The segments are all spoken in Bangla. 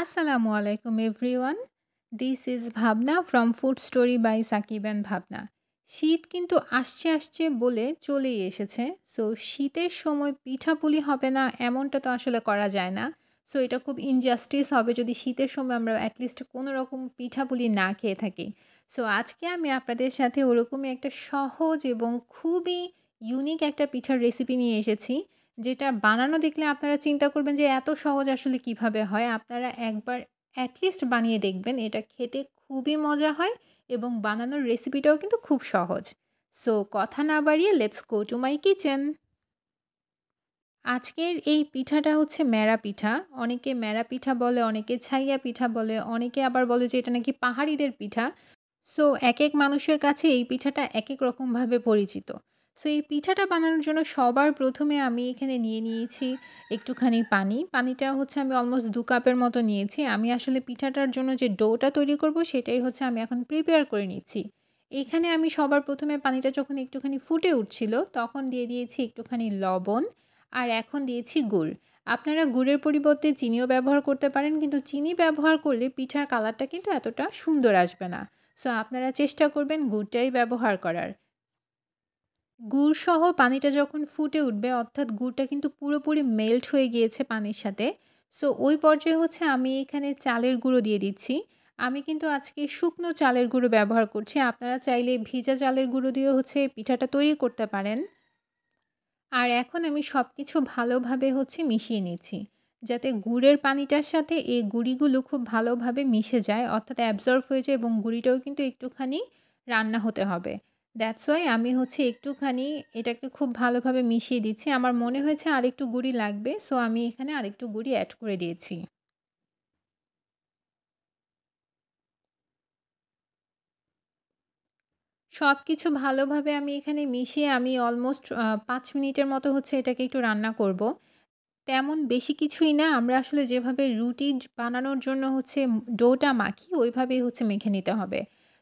Assalamu alaikum everyone. This is Bhavna from Food Story by Sakib and Bhavna. শীত কিন্তু আসছে আসছে বলে চলেই এসেছে। সো শীতের সময় পিঠাপুলি হবে না এমনটা তো আসলে করা যায় না। সো এটা খুব ইনজাস্টিস হবে যদি শীতের সময় আমরা অ্যাটলিস্ট কোনো রকম পিঠাপুলি না খেয়ে থাকি। সো আজকে আমি আপনাদের সাথে ওরকমই একটা সহজ এবং খুবই ইউনিক একটা পিঠার রেসিপি নিয়ে এসেছি। যেটা বানানো দেখলে আপনারা চিন্তা করবেন যে এত সহজ আসলে কিভাবে হয়? আপনারা একবার এটলিস্ট বানিয়ে দেখবেন। এটা খেতে খুবই মজা হয় এবং বানানোর রেসিপিটাও কিন্তু খুব সহজ। সো কথা না বাড়িয়ে let's go to my kitchen. আজকের এই পিঠাটা হচ্ছে ম্যাড়া পিঠা। অনেকে ম্যাড়া পিঠা বলে, অনেকে ছাইয়া পিঠা বলে, অনেকে আবার বলে যে এটা নাকি পাহাড়িদের পিঠা। সো একেক মানুষের কাছে এই পিঠাটা একেক রকমভাবে পরিচিত। সো এই পিঠাটা বানানোর জন্য সবার ১ম এ আমি এখানে নিয়ে নিয়েছি একটুখানি পানি। পানিটা হচ্ছে আমি অলমোস্ট ২ কাপের মতো নিয়েছি। আমি আসলে পিঠাটার জন্য যে ডোটা তৈরি করব সেটাই হচ্ছে আমি এখন প্রিপেয়ার করে নিচ্ছি। এখানে আমি সবার ১ম এ পানিটা যখন একটুখানি ফুটে উঠছিল তখন দিয়ে দিয়েছি একটুখানি লবণ আর এখন দিয়েছি গুড়। আপনারা গুড়ের পরিবর্তে চিনিও ব্যবহার করতে পারেন কিন্তু চিনি ব্যবহার করলে পিঠার কালারটা কিন্তু এতটা সুন্দর আসবে না। সো আপনারা চেষ্টা করবেন গুড়টাই ব্যবহার করার। গুড়সহ পানিটা যখন ফুটে উঠবে অর্থাৎ গুড়টা কিন্তু পুরোপুরি মেল্ট হয়ে গিয়েছে পানির সাথে। সো ওই পর্যায়ে হচ্ছে আমি এখানে চালের গুঁড়ো দিয়ে দিচ্ছি। আমি কিন্তু আজকে শুকনো চালের গুঁড়ো ব্যবহার করছি। আপনারা চাইলে ভিজা চালের গুঁড়ো দিয়েও হচ্ছে পিঠাটা তৈরি করতে পারেন। আর এখন আমি সবকিছু ভালোভাবে হচ্ছে মিশিয়ে নিচ্ছি। যাতে গুড়ের পানিটার সাথে এই গুঁড়িগুলো খুব ভালোভাবে মিশে যায় অর্থাৎ অ্যাবজর্ব হয়ে যায় এবং গুঁড়িটাও কিন্তু একটুখানি রান্না হতে হবে। দ্যাটস ওয়াই আমি হচ্ছে একটুখানি এটাকে খুব ভালোভাবে মিশিয়ে দিচ্ছি। আমার মনে হয়েছে আরেকটু গুঁড়ি লাগবে। সো আমি এখানে আরেকটু গুঁড়ি এড করে দিয়েছি। সবকিছু ভালোভাবে আমি এখানে মিশিয়ে আমি অলমোস্ট ৫ মিনিটের মতো হচ্ছে এটাকে একটু রান্না করব। তেমন বেশি কিছুই না। আমরা আসলে যেভাবে রুটি বানানোর জন্য হচ্ছে ডোটা মাখি, ওইভাবেই হচ্ছে মেখে নিতে হবে।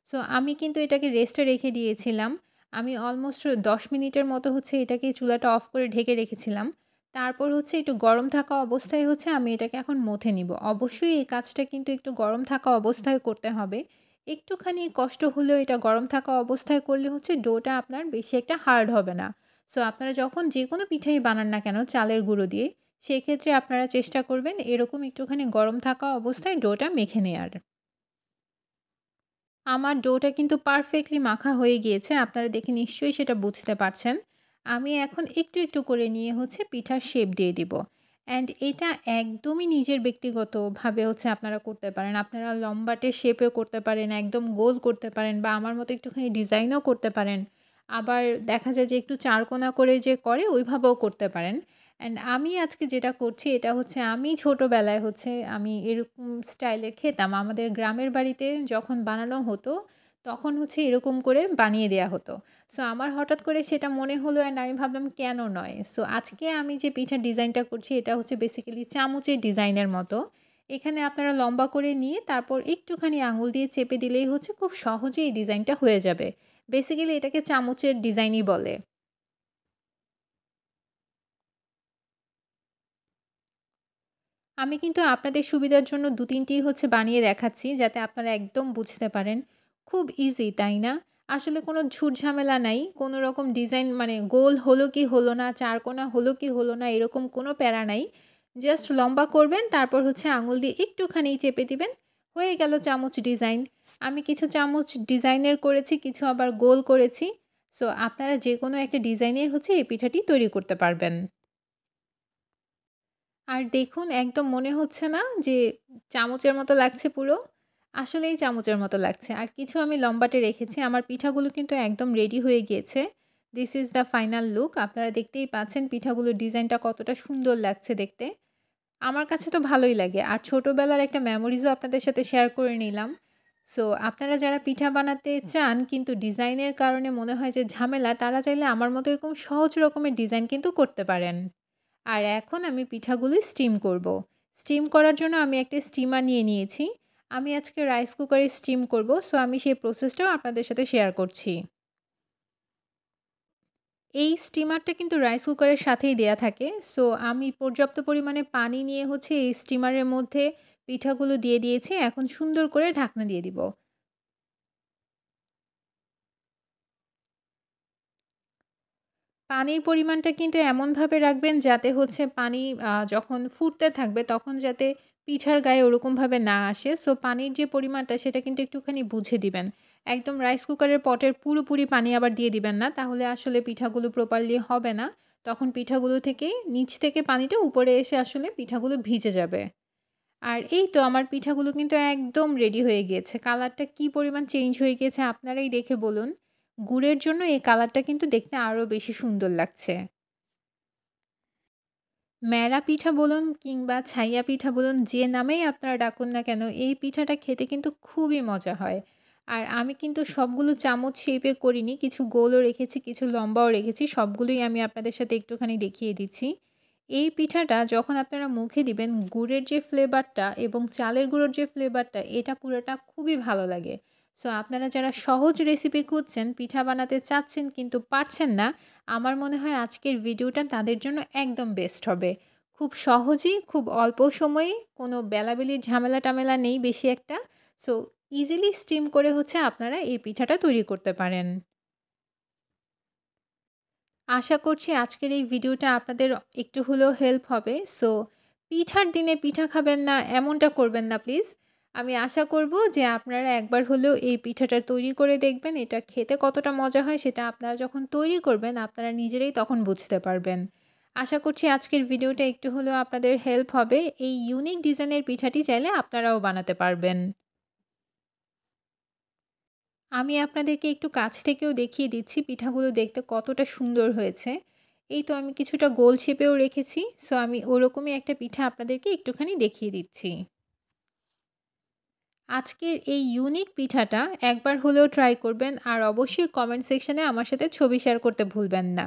সো আমি কিন্তু এটাকে রেস্টে রেখে দিয়েছিলাম। আমি অলমোস্ট ১০ মিনিটের মতো হচ্ছে এটাকে চুলাটা অফ করে ঢেকে রেখেছিলাম। তারপর হচ্ছে একটু গরম থাকা অবস্থায় হচ্ছে আমি এটাকে এখন মথে নিব। অবশ্যই এই কাজটা কিন্তু একটু গরম থাকা অবস্থায় করতে হবে। একটুখানি কষ্ট হলেও এটা গরম থাকা অবস্থায় করলে হচ্ছে ডোটা আপনার বেশি একটা হার্ড হবে না। সো আপনারা যখন যেকোনো পিঠাই বানান না কেন চালের গুঁড়ো দিয়ে সেক্ষেত্রে আপনারা চেষ্টা করবেন এরকম একটুখানি গরম থাকা অবস্থায় ডোটা মেখে নেয়ার। আমার ডোটা কিন্তু পারফেক্টলি মাখা হয়ে গিয়েছে। আপনারা দেখে নিশ্চয়ই সেটা বুঝতে পারছেন। আমি এখন একটু, একটু করে নিয়ে হচ্ছে পিঠার শেপ দিয়ে দিব। অ্যান্ড এটা একদমই নিজের ব্যক্তিগতভাবে হচ্ছে আপনারা করতে পারেন। আপনারা লম্বাটে শেপেও করতে পারেন, একদম গোল করতে পারেন বা আমার মতো একটুখানি ডিজাইনও করতে পারেন। আবার দেখা যায় যে একটু চারকোনা করে যে করে ওইভাবেও করতে পারেন। অ্যান্ড আমি আজকে যেটা করছি এটা হচ্ছে আমি ছোটোবেলায় হচ্ছে আমি এরকম স্টাইলের খেতাম। আমাদের গ্রামের বাড়িতে যখন বানানো হতো, তখন হচ্ছে এরকম করে বানিয়ে দেয়া হতো। সো আমার হঠাৎ করে সেটা মনে হলো অ্যান্ড আমি ভাবলাম কেন নয়? সো আজকে আমি যে পিঠার ডিজাইনটা করছি এটা হচ্ছে বেসিক্যালি চামচের ডিজাইনের মতো। এখানে আপনারা লম্বা করে নিয়ে তারপর একটুখানি আঙুল দিয়ে চেপে দিলেই হচ্ছে খুব সহজেই এই ডিজাইনটা হয়ে যাবে। বেসিক্যালি এটাকে চামচের ডিজাইনই বলে। আমি কিন্তু আপনাদের সুবিধার জন্য ২-৩ টি হচ্ছে বানিয়ে দেখাচ্ছি যাতে আপনারা একদম বুঝতে পারেন। খুব ইজি, তাই না? আসলে কোনো ঝুট-ঝামেলা নাই। কোনো রকম ডিজাইন মানে গোল হলো কি হলো না, চারকোনা হলো কি হলো না এরকম কোনো প্যারা নাই। জাস্ট লম্বা করবেন তারপর হচ্ছে আঙুল দিয়ে একটুখানি চেপে দিবেন। হয়ে গেল চামচ ডিজাইন। আমি কিছু চামচ ডিজাইনের করেছি, কিছু আবার গোল করেছি। সো আপনারা যেকোনো একটা ডিজাইনের হচ্ছে এই পিঠাটি তৈরি করতে পারবেন। আর দেখুন একদম মনে হচ্ছে না যে চামচের মতো লাগছে পুরো? আসলেই চামচের মতো লাগছে। আর কিছু আমি লম্বাটে রেখেছি। আমার পিঠাগুলো কিন্তু একদম রেডি হয়ে গিয়েছে। This is the final look. আপনারা দেখতেই পাচ্ছেন পিঠাগুলোর ডিজাইনটা কতটা সুন্দর লাগছে দেখতে। আমার কাছে তো ভালোই লাগে। আর ছোটবেলার একটা মেমোরিজও আপনাদের সাথে শেয়ার করে নিলাম। সো আপনারা যারা পিঠা বানাতে চান কিন্তু ডিজাইনের কারণে মনে হয় যে ঝামেলা, তারা চাইলে আমার মতো এরকম সহজ রকমের ডিজাইন কিন্তু করতে পারেন। আর এখন আমি পিঠাগুলি স্টিম করব। স্টিম করার জন্য আমি একটা স্টিমার নিয়ে নিয়েছি। আমি আজকে রাইস কুকারে স্টিম করব। সো আমি সেই প্রসেসটাও আপনাদের সাথে শেয়ার করছি। এই স্টিমারটা কিন্তু রাইস কুকারের সাথেই দেয়া থাকে। সো আমি পর্যাপ্ত পরিমাণে পানি নিয়ে হচ্ছে এই স্টিমারের মধ্যে পিঠাগুলো দিয়ে দিয়েছি। এখন সুন্দর করে ঢাকনা দিয়ে দিব। পানির পরিমাণটা কিন্তু এমনভাবে রাখবেন যাতে হচ্ছে পানি যখন ফুটতে থাকবে তখন যাতে পিঠার গায়ে ওরকমভাবে না আসে। সো পানির যে পরিমাণটা সেটা কিন্তু একটুখানি বুঝে দিবেন। একদম রাইস কুকারের পটের পুরোপুরি পানি আবার দিয়ে দিবেন না। তাহলে আসলে পিঠাগুলো প্রপারলি হবে না। তখন পিঠাগুলো থেকে নিচ থেকে পানিটা উপরে এসে আসলে পিঠাগুলো ভিজে যাবে। আর এই তো আমার পিঠাগুলো কিন্তু একদম রেডি হয়ে গিয়েছে। কালারটা কি পরিমাণ চেঞ্জ হয়ে গিয়েছে আপনারাই দেখে বলুন। গুড়ের জন্য এই কালারটা কিন্তু দেখতে আরো বেশি সুন্দর লাগছে। ম্যাড়া পিঠা বলুন কিংবা ছাইয়া পিঠা বলুন যে নামেই আপনারা ডাকুন না কেন এই পিঠাটা খেতে কিন্তু খুবই মজা হয়। আর আমি কিন্তু সবগুলো চামচ শেপে করিনি, কিছু গোলও রেখেছি কিছু লম্বাও রেখেছি, সবগুলোই আমি আপনাদের সাথে একটুখানি দেখিয়ে দিচ্ছি। এই পিঠাটা যখন আপনারা মুখে দিবেন গুড়ের যে ফ্লেভারটা এবং চালের গুঁড়োর যে ফ্লেভারটা এটা পুরোটা খুবই ভালো লাগে। সো আপনারা যারা সহজ রেসিপি খুঁজছেন, পিঠা বানাতে চাচ্ছেন কিন্তু পারছেন না, আমার মনে হয় আজকের ভিডিওটা তাদের জন্য একদম বেস্ট হবে। খুব সহজেই খুব অল্প সময়ে কোনো বেলাবেলির ঝামেলা-টামেলা নেই বেশি একটা। সো ইজিলি স্টিম করে হচ্ছে আপনারা এই পিঠাটা তৈরি করতে পারেন। আশা করছি আজকের এই ভিডিওটা আপনাদের একটু হলেও হেল্প হবে। সো পিঠার দিনে পিঠা খাবেন না এমনটা করবেন না প্লিজ। আমি আশা করব যে আপনারা একবার হলেও এই পিঠাটা তৈরি করে দেখবেন। এটা খেতে কতটা মজা হয় সেটা আপনারা যখন তৈরি করবেন আপনারা নিজেরাই তখন বুঝতে পারবেন। আশা করছি আজকের ভিডিওটা একটু হলেও আপনাদের হেল্প হবে। এই ইউনিক ডিজাইনের পিঠাটি চাইলে আপনারাও বানাতে পারবেন। আমি আপনাদেরকে একটু কাছ থেকেও দেখিয়ে দিচ্ছি পিঠাগুলো দেখতে কতটা সুন্দর হয়েছে। এই তো আমি কিছুটা গোল শেপেও রেখেছি। সো আমি ওরকমই একটা পিঠা আপনাদেরকে একটুখানি দেখিয়ে দিচ্ছি। আজকের এই ইউনিক পিঠাটা একবার হলেও ট্রাই করবেন আর অবশ্যই কমেন্ট সেকশনে আমার সাথে ছবি শেয়ার করতে ভুলবেন না।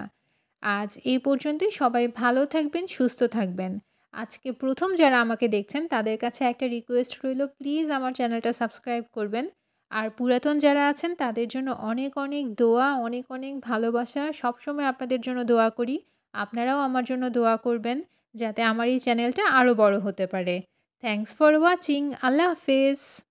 আজ এই পর্যন্তই, সবাই ভালো থাকবেন, সুস্থ থাকবেন। আজকে প্রথম যারা আমাকে দেখছেন তাদের কাছে একটা রিকোয়েস্ট রইল, প্লিজ আমার চ্যানেলটা সাবস্ক্রাইব করবেন। আর পুরাতন যারা আছেন তাদের জন্য অনেক অনেক দোয়া, অনেক অনেক ভালোবাসা। সবসময় আপনাদের জন্য দোয়া করি। আপনারাও আমার জন্য দোয়া করবেন যাতে আমার এই চ্যানেলটা আরও বড় হতে পারে। Thanks for watching. আল্লাহ হাফেজ।